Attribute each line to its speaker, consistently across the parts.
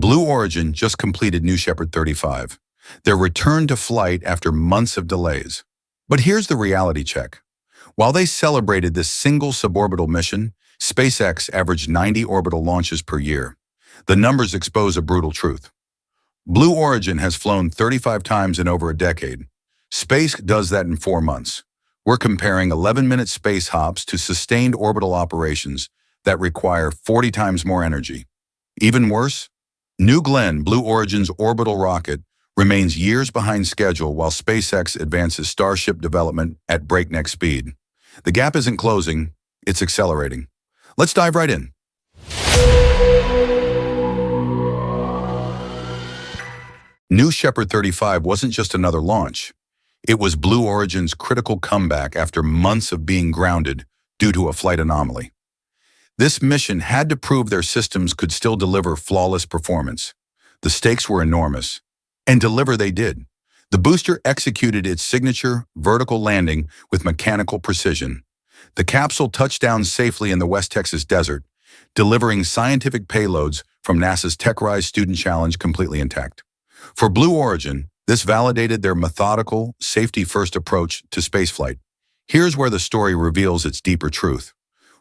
Speaker 1: Blue Origin just completed New Shepard 35, their return to flight after months of delays. But here's the reality check. While they celebrated this single suborbital mission, SpaceX averaged 90 orbital launches per year. The numbers expose a brutal truth. Blue Origin has flown 35 times in over a decade. Space does that in 4 months. We're comparing 11-minute space hops to sustained orbital operations that require 40 times more energy. Even worse, New Glenn, Blue Origin's orbital rocket, remains years behind schedule while SpaceX advances Starship development at breakneck speed. The gap isn't closing, it's accelerating. Let's dive right in. New Shepard 35 wasn't just another launch. It was Blue Origin's critical comeback after months of being grounded due to a flight anomaly. This mission had to prove their systems could still deliver flawless performance. The stakes were enormous, and deliver they did. The booster executed its signature vertical landing with mechanical precision. The capsule touched down safely in the West Texas desert, delivering scientific payloads from NASA's TechRise Student Challenge completely intact. For Blue Origin, this validated their methodical, safety-first approach to spaceflight. Here's where the story reveals its deeper truth.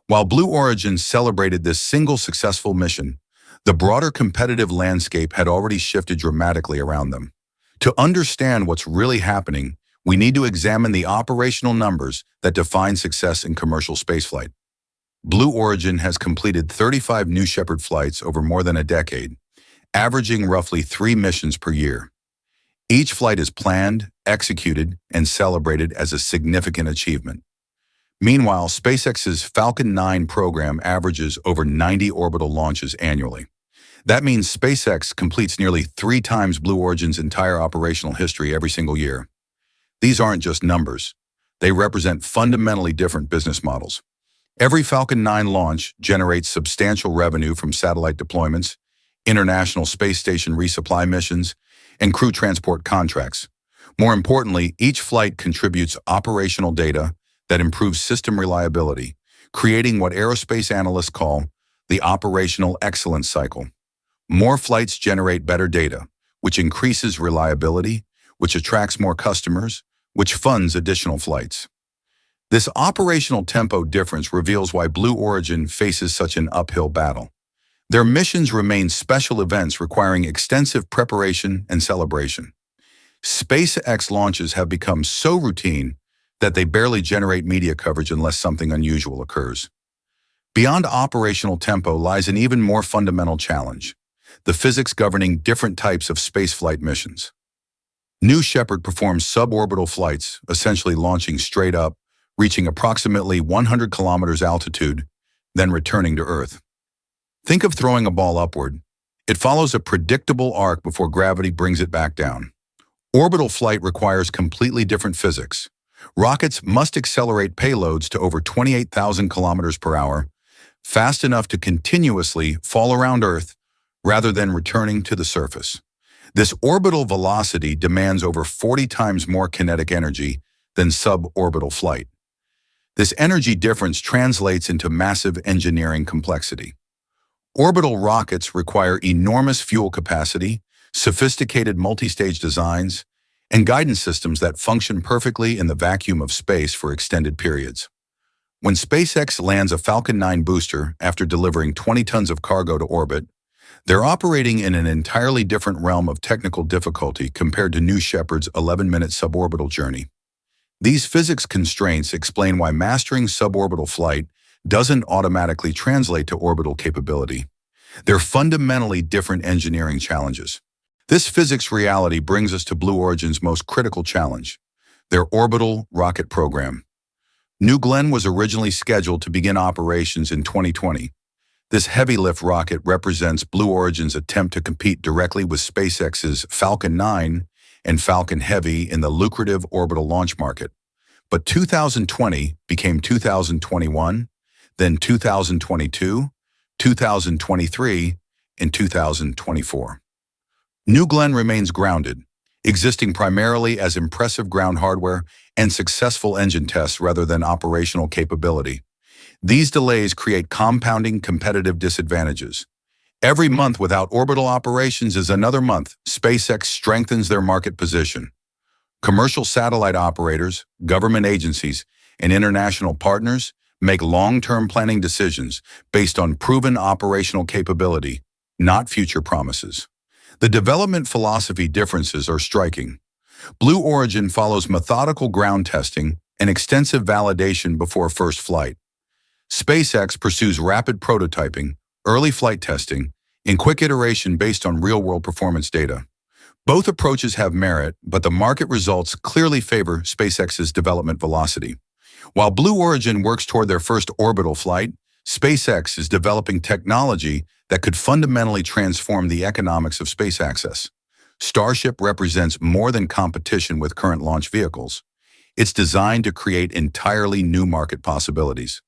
Speaker 1: While Blue Origin celebrated this single successful mission, the broader competitive landscape had already shifted dramatically around them. To understand what's really happening, we need to examine the operational numbers that define success in commercial spaceflight. Blue Origin has completed 35 New Shepard flights over more than a decade, averaging roughly 3 missions per year. Each flight is planned, executed, and celebrated as a significant achievement. Meanwhile, SpaceX's Falcon 9 program averages over 90 orbital launches annually. That means SpaceX completes nearly 3 times Blue Origin's entire operational history every single year. These aren't just numbers. They represent fundamentally different business models. Every Falcon 9 launch generates substantial revenue from satellite deployments, International Space Station resupply missions, and crew transport contracts. More importantly, each flight contributes operational data that improves system reliability, creating what aerospace analysts call the operational excellence cycle. More flights generate better data, which increases reliability, which attracts more customers, which funds additional flights. This operational tempo difference reveals why Blue Origin faces such an uphill battle. Their missions remain special events requiring extensive preparation and celebration. SpaceX launches have become so routine that they barely generate media coverage unless something unusual occurs. Beyond operational tempo lies an even more fundamental challenge: the physics governing different types of spaceflight missions. New Shepard performs suborbital flights, essentially launching straight up, reaching approximately 100 kilometers altitude, then returning to Earth. Think of throwing a ball upward. It follows a predictable arc before gravity brings it back down. Orbital flight requires completely different physics. Rockets must accelerate payloads to over 28,000 kilometers per hour, fast enough to continuously fall around Earth rather than returning to the surface. This orbital velocity demands over 40 times more kinetic energy than suborbital flight. This energy difference translates into massive engineering complexity. Orbital rockets require enormous fuel capacity, sophisticated multi-stage designs, and guidance systems that function perfectly in the vacuum of space for extended periods. When SpaceX lands a Falcon 9 booster after delivering 20 tons of cargo to orbit, they're operating in an entirely different realm of technical difficulty compared to New Shepard's 11-minute suborbital journey. These physics constraints explain why mastering suborbital flight doesn't automatically translate to orbital capability. They're fundamentally different engineering challenges. This physics reality brings us to Blue Origin's most critical challenge: their orbital rocket program. New Glenn was originally scheduled to begin operations in 2020. This heavy-lift rocket represents Blue Origin's attempt to compete directly with SpaceX's Falcon 9 and Falcon Heavy in the lucrative orbital launch market. But 2020 became 2021, then 2022, 2023, and 2024. New Glenn remains grounded, existing primarily as impressive ground hardware and successful engine tests rather than operational capability. These delays create compounding competitive disadvantages. Every month without orbital operations is another month SpaceX strengthens their market position. Commercial satellite operators, government agencies, and international partners make long-term planning decisions based on proven operational capability, not future promises. The development philosophy differences are striking. Blue Origin follows methodical ground testing and extensive validation before first flight. SpaceX pursues rapid prototyping, early flight testing, and quick iteration based on real-world performance data. Both approaches have merit, but the market results clearly favor SpaceX's development velocity. While Blue Origin works toward their first orbital flight, SpaceX is developing technology that could fundamentally transform the economics of space access. Starship represents more than competition with current launch vehicles. It's designed to create entirely new market possibilities.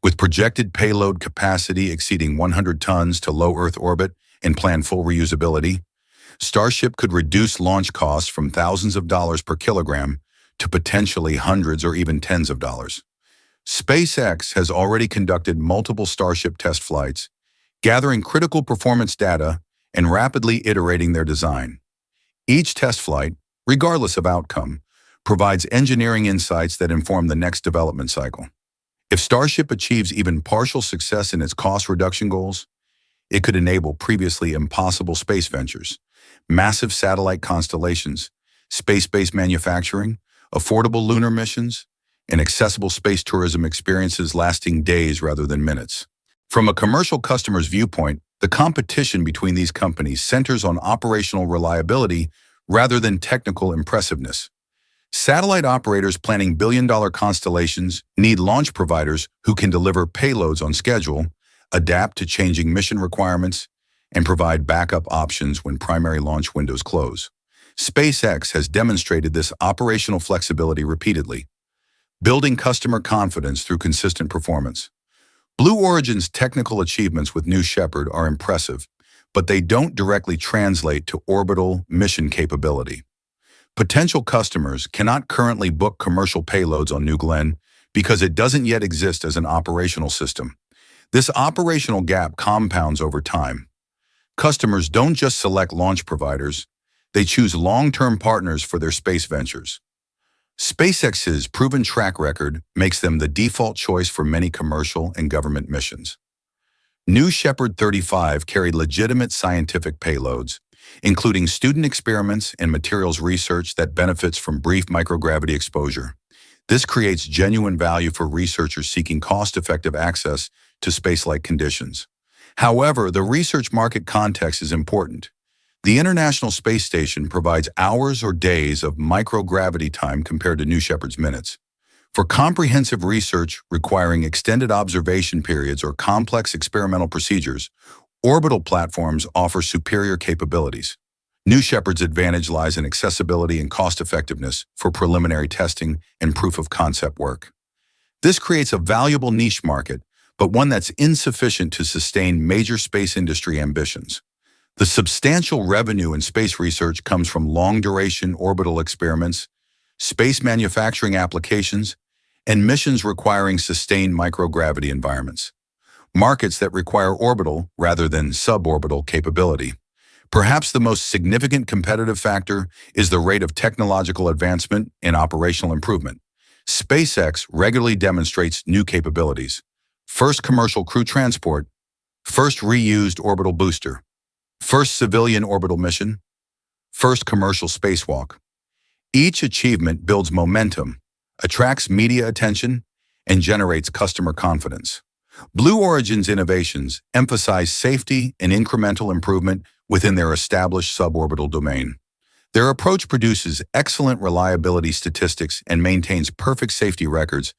Speaker 1: With projected payload capacity exceeding 100 tons to low Earth orbit and planned full reusability, Starship could reduce launch costs from thousands of dollars per kilogram to potentially hundreds or even tens of dollars. SpaceX has already conducted multiple Starship test flights, gathering critical performance data and rapidly iterating their design. Each test flight, regardless of outcome, provides engineering insights that inform the next development cycle. If Starship achieves even partial success in its cost reduction goals, it could enable previously impossible space ventures, massive satellite constellations, space-based manufacturing, affordable lunar missions, and accessible space tourism experiences lasting days rather than minutes. From a commercial customer's viewpoint, the competition between these companies centers on operational reliability rather than technical impressiveness. Satellite operators planning billion-dollar constellations need launch providers who can deliver payloads on schedule, adapt to changing mission requirements, and provide backup options when primary launch windows close. SpaceX has demonstrated this operational flexibility repeatedly, building customer confidence through consistent performance. Blue Origin's technical achievements with New Shepard are impressive, but they don't directly translate to orbital mission capability. Potential customers cannot currently book commercial payloads on New Glenn because it doesn't yet exist as an operational system. This operational gap compounds over time. Customers don't just select launch providers, they choose long-term partners for their space ventures. SpaceX's proven track record makes them the default choice for many commercial and government missions. New Shepard 35 carried legitimate scientific payloads, including student experiments and materials research that benefits from brief microgravity exposure. This creates genuine value for researchers seeking cost-effective access to space-like conditions. However, the research market context is important. The International Space Station provides hours or days of microgravity time compared to New Shepard's minutes. For comprehensive research requiring extended observation periods or complex experimental procedures, orbital platforms offer superior capabilities. New Shepard's advantage lies in accessibility and cost-effectiveness for preliminary testing and proof-of-concept work. This creates a valuable niche market, but one that's insufficient to sustain major space industry ambitions. The substantial revenue in space research comes from long-duration orbital experiments, space manufacturing applications, and missions requiring sustained microgravity environments. Markets that require orbital rather than suborbital capability. Perhaps the most significant competitive factor is the rate of technological advancement and operational improvement. SpaceX regularly demonstrates new capabilities. First commercial crew transport, first reused orbital booster, first civilian orbital mission, first commercial spacewalk. Each achievement builds momentum, attracts media attention, and generates customer confidence. Blue Origin's innovations emphasize safety and incremental improvement within their established suborbital domain. Their approach produces excellent reliability statistics and maintains perfect safety records,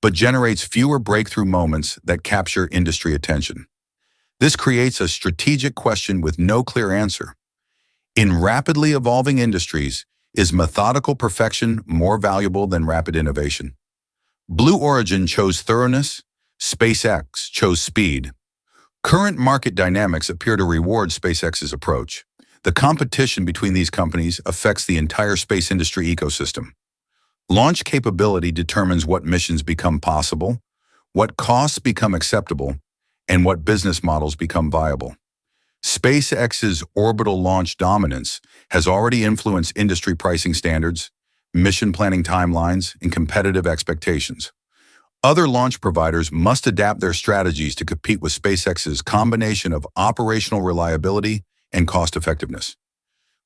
Speaker 1: but generates fewer breakthrough moments that capture industry attention. This creates a strategic question with no clear answer. In rapidly evolving industries, is methodical perfection more valuable than rapid innovation? Blue Origin chose thoroughness, SpaceX chose speed. Current market dynamics appear to reward SpaceX's approach. The competition between these companies affects the entire space industry ecosystem. Launch capability determines what missions become possible, what costs become acceptable, and what business models become viable. SpaceX's orbital launch dominance has already influenced industry pricing standards, mission planning timelines, and competitive expectations. Other launch providers must adapt their strategies to compete with SpaceX's combination of operational reliability and cost-effectiveness.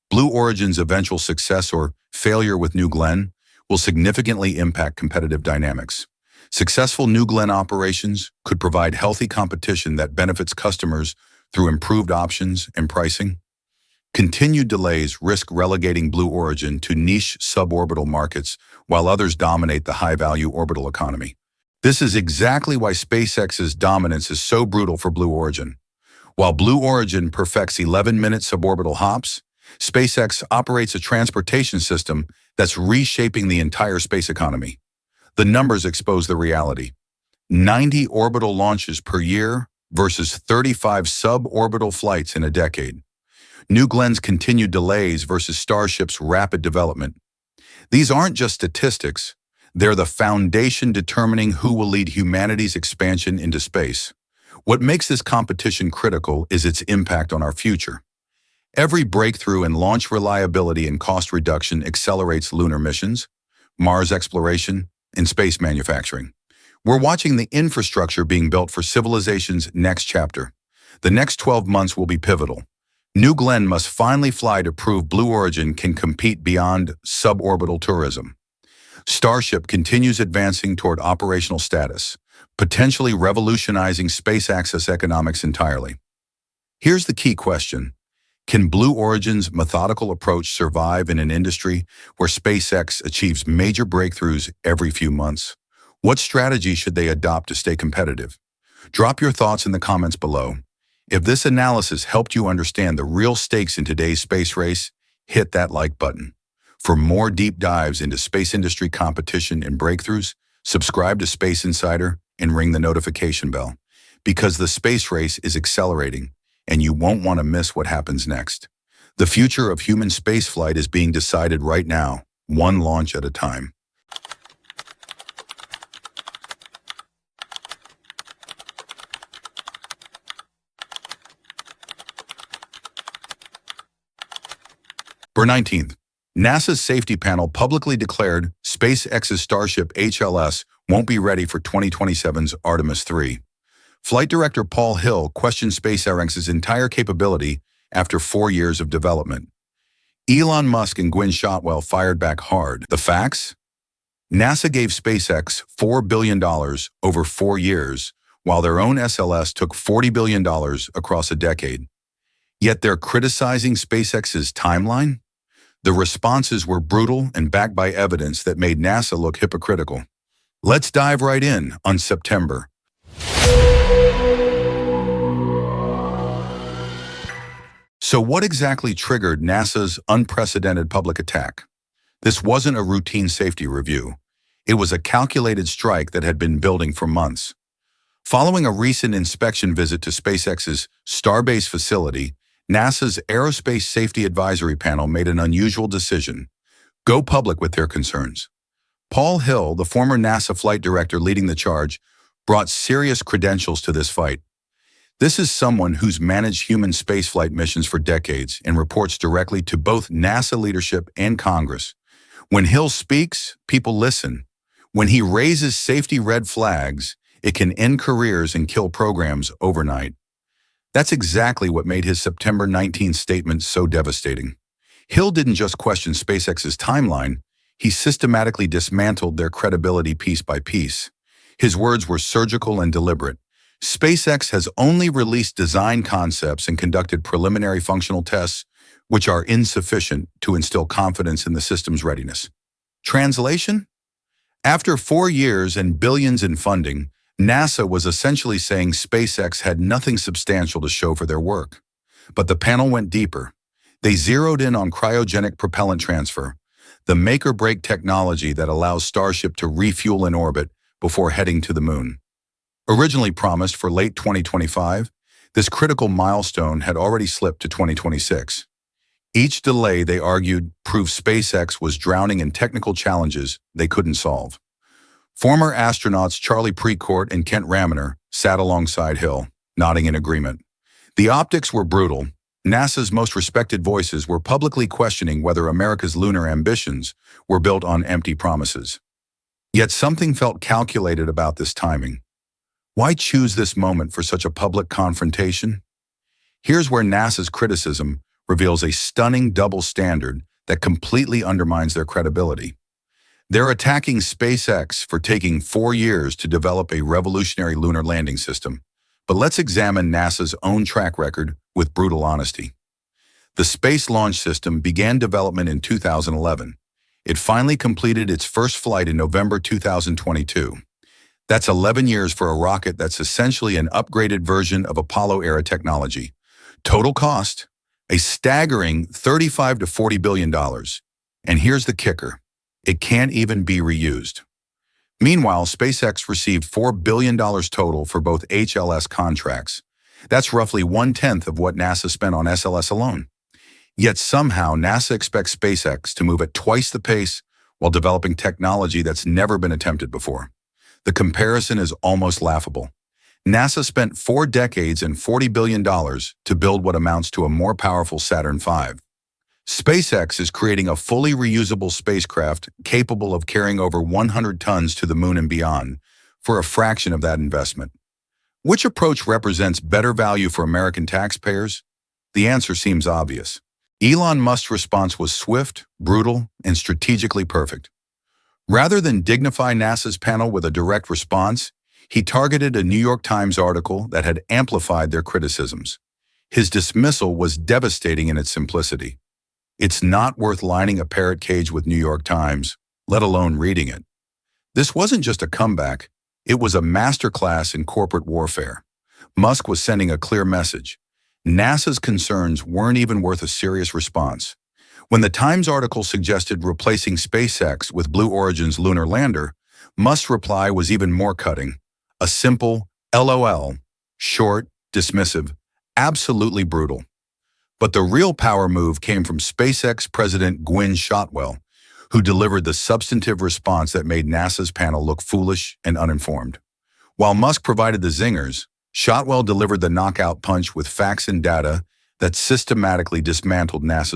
Speaker 1: Blue Origin's eventual success or failure with New Glenn will significantly impact competitive dynamics. Successful New Glenn operations could provide healthy competition that benefits customers through improved options and pricing. Continued delays risk relegating Blue Origin to niche suborbital markets while others dominate the high-value orbital economy. This is exactly why SpaceX's dominance is so brutal for Blue Origin. While Blue Origin perfects 11-minute suborbital hops, SpaceX operates a transportation system that's reshaping the entire space economy. The numbers expose the reality. 90 orbital launches per year versus 35 suborbital flights in a decade. New Glenn's continued delays versus Starship's rapid development. These aren't just statistics, they're the foundation determining who will lead humanity's expansion into space. What makes this competition critical is its impact on our future. Every breakthrough in launch reliability and cost reduction accelerates lunar missions, Mars exploration, and space manufacturing. We're watching the infrastructure being built for civilization's next chapter. The next 12 months will be pivotal. New Glenn must finally fly to prove Blue Origin can compete beyond suborbital tourism. Starship continues advancing toward operational status, potentially revolutionizing space access economics entirely. Here's the key question. Can Blue Origin's methodical approach survive in an industry where SpaceX achieves major breakthroughs every few months? What strategy should they adopt to stay competitive? Drop your thoughts in the comments below. If this analysis helped you understand the real stakes in today's space race, hit that like button. For more deep dives into space industry competition and breakthroughs, subscribe to Space Insider and ring the notification bell, because the space race is accelerating and you won't want to miss what happens next. The future of human spaceflight is being decided right now, one launch at a time. For 19th, NASA's safety panel publicly declared SpaceX's Starship HLS won't be ready for 2027's Artemis 3. Flight Director Paul Hill questioned SpaceX's entire capability after 4 years of development. Elon Musk and Gwynne Shotwell fired back hard. The facts? NASA gave SpaceX $4 billion over 4 years, while their own SLS took $40 billion across a decade. Yet they're criticizing SpaceX's timeline? The responses were brutal and backed by evidence that made NASA look hypocritical. Let's dive right in on September. So what exactly triggered NASA's unprecedented public attack? This wasn't a routine safety review. It was a calculated strike that had been building for months. Following a recent inspection visit to SpaceX's Starbase facility, NASA's Aerospace Safety Advisory Panel made an unusual decision: go public with their concerns. Paul Hill, the former NASA flight director leading the charge, brought serious credentials to this fight. This is someone who's managed human spaceflight missions for decades and reports directly to both NASA leadership and Congress. When Hill speaks, people listen. When he raises safety red flags, it can end careers and kill programs overnight. That's exactly what made his September 19th statement so devastating. Hill didn't just question SpaceX's timeline, he systematically dismantled their credibility piece by piece. His words were surgical and deliberate. SpaceX has only released design concepts and conducted preliminary functional tests, which are insufficient to instill confidence in the system's readiness. Translation? After 4 years and billions in funding, NASA was essentially saying SpaceX had nothing substantial to show for their work. But the panel went deeper. They zeroed in on cryogenic propellant transfer, the make-or-break technology that allows Starship to refuel in orbit before heading to the moon. Originally promised for late 2025, this critical milestone had already slipped to 2026. Each delay, they argued, proved SpaceX was drowning in technical challenges they couldn't solve. Former astronauts Charlie Precourt and Kent Raminer sat alongside Hill, nodding in agreement. The optics were brutal. NASA's most respected voices were publicly questioning whether America's lunar ambitions were built on empty promises. Yet something felt calculated about this timing. Why choose this moment for such a public confrontation? Here's where NASA's criticism reveals a stunning double standard that completely undermines their credibility. They're attacking SpaceX for taking 4 years to develop a revolutionary lunar landing system. But let's examine NASA's own track record with brutal honesty. The Space Launch System began development in 2011. It finally completed its first flight in November 2022. That's 11 years for a rocket that's essentially an upgraded version of Apollo-era technology. Total cost? A staggering $35 to $40 billion. And here's the kicker. It can't even be reused. Meanwhile, SpaceX received $4 billion total for both HLS contracts. That's roughly 1/10 of what NASA spent on SLS alone. Yet somehow NASA expects SpaceX to move at twice the pace while developing technology that's never been attempted before. The comparison is almost laughable. NASA spent 4 decades and $40 billion to build what amounts to a more powerful Saturn V. SpaceX is creating a fully reusable spacecraft capable of carrying over 100 tons to the moon and beyond for a fraction of that investment. Which approach represents better value for American taxpayers? The answer seems obvious. Elon Musk's response was swift, brutal, and strategically perfect. Rather than dignify NASA's panel with a direct response, he targeted a New York Times article that had amplified their criticisms. His dismissal was devastating in its simplicity. It's not worth lining a parrot cage with New York Times, let alone reading it. This wasn't just a comeback, it was a masterclass in corporate warfare. Musk was sending a clear message. NASA's concerns weren't even worth a serious response. When the Times article suggested replacing SpaceX with Blue Origin's lunar lander, Musk's reply was even more cutting. A simple LOL, short, dismissive, absolutely brutal. But the real power move came from SpaceX President Gwynne Shotwell, who delivered the substantive response that made NASA's panel look foolish and uninformed. While Musk provided the zingers, Shotwell delivered the knockout punch with facts and data that systematically dismantled NASA's